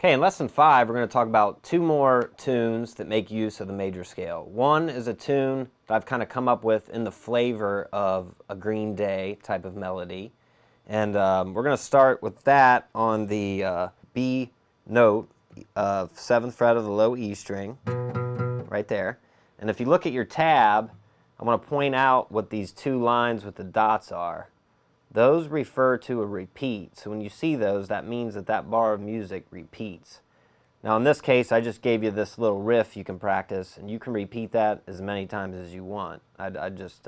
Okay, in lesson 5, we're going to talk about two more tunes that make use of the major scale. One is a tune that I've kind of come up with in the flavor of a Greenday type of melody. And we're going to start with that on the B note of 7th fret of the low E string, right there. And if you look at your tab, I want to point out what these two lines with the dots are. Those refer to a repeat. So when you see those, that means that that bar of music repeats. Now in this case, I just gave you this little riff you can practice, and you can repeat that as many times as you want. I'd just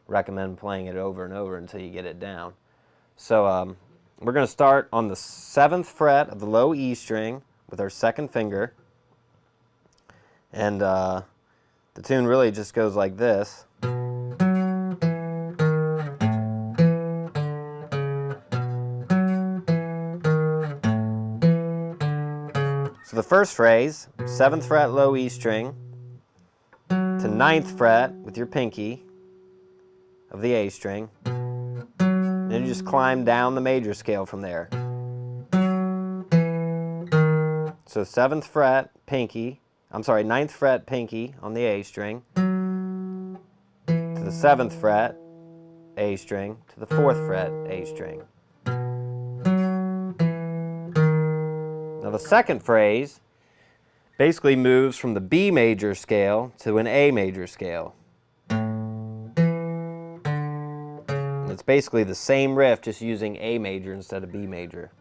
recommend playing it over and over until you get it down. So we're going to start on the 7th fret of the low E string with our second finger. And the tune really just goes like this. So the first phrase, 7th fret low E string to 9th fret with your pinky of the A string, and you just climb down the major scale from there. So 7th fret pinky, 9th fret pinky on the A string to the 7th fret A string to the 4th fret A string. Now the second phrase basically moves from the B major scale to an A major scale. And it's basically the same riff, just using A major instead of B major.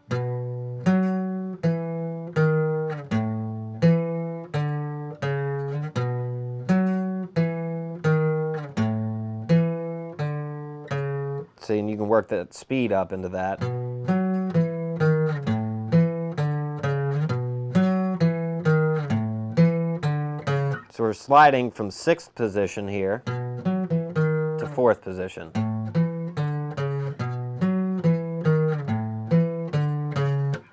So you can work that speed up into that. So we're sliding from 6th position here to 4th position.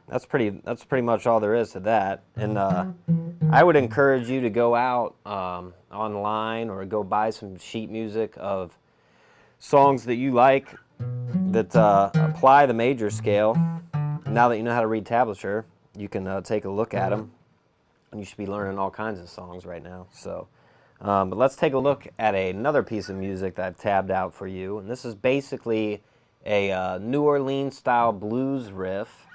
That's pretty much all there is to that. And I would encourage you to go out online or go buy some sheet music of songs that you like that apply the major scale. Now that you know how to read tablature, you can take a look at them. And you should be learning all kinds of songs right now. So, but let's take a look at another piece of music that I've tabbed out for you. And this is basically a New Orleans style blues riff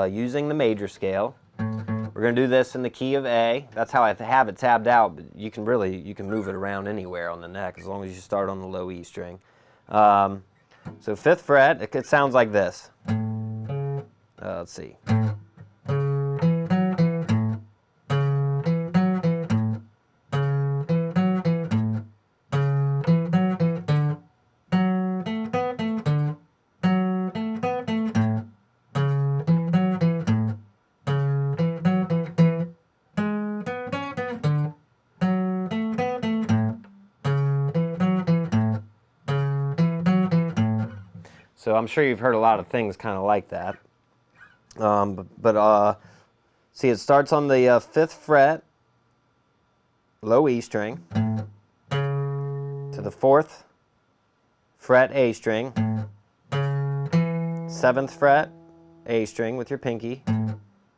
using the major scale. We're going to do this in the key of A. That's how I have it tabbed out, but you can move it around anywhere on the neck as long as you start on the low E string. So 5th fret, it sounds like this. Let's see. So I'm sure you've heard a lot of things kind of like that. See, it starts on the 5th fret, low E string, to the 4th fret A string, 7th fret A string with your pinky,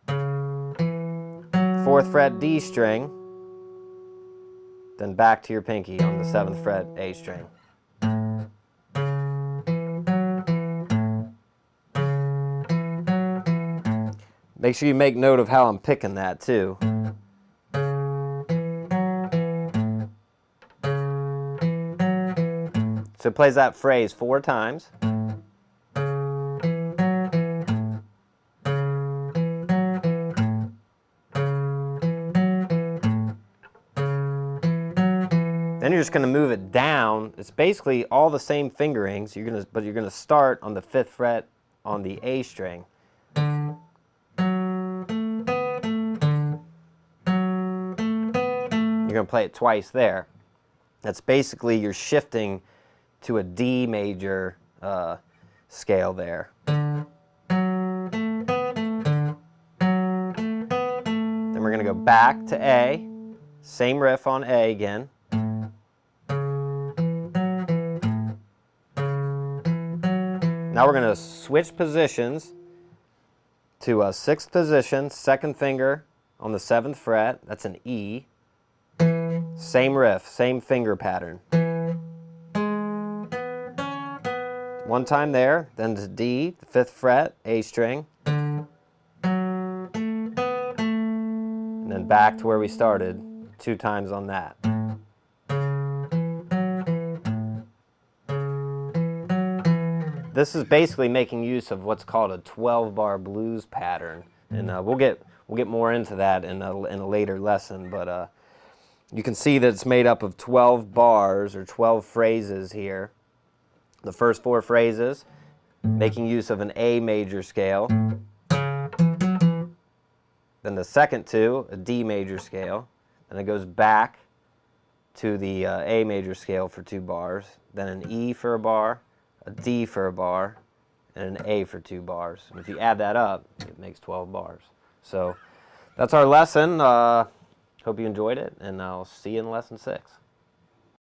4th fret D string, then back to your pinky on the 7th fret A string. Make sure you make note of how I'm picking that too. So it plays that phrase 4 times. Then you're just going to move it down. It's basically all the same fingerings, but you're going to start on the 5th fret on the A string. You're going to play it twice there. That's basically you're shifting to a D major scale there. Then we're going to go back to A, same riff on A again. Now we're going to switch positions to a 6th position, 2nd finger on the 7th fret. That's an E. Same riff, same finger pattern. One time there, then to D, the 5th fret, A string. And then back to where we started, 2 times on that. This is basically making use of what's called a 12-bar blues pattern, and we'll get more into that in a later lesson. But you can see that it's made up of 12 bars or 12 phrases here. The first 4 phrases, making use of an A major scale. Then the second 2, a D major scale. Then it goes back to the A major scale for 2 bars. Then an E for a bar, a D for a bar, and an A for 2 bars. And if you add that up, it makes 12 bars. So that's our lesson. Hope you enjoyed it, and I'll see you in lesson 6.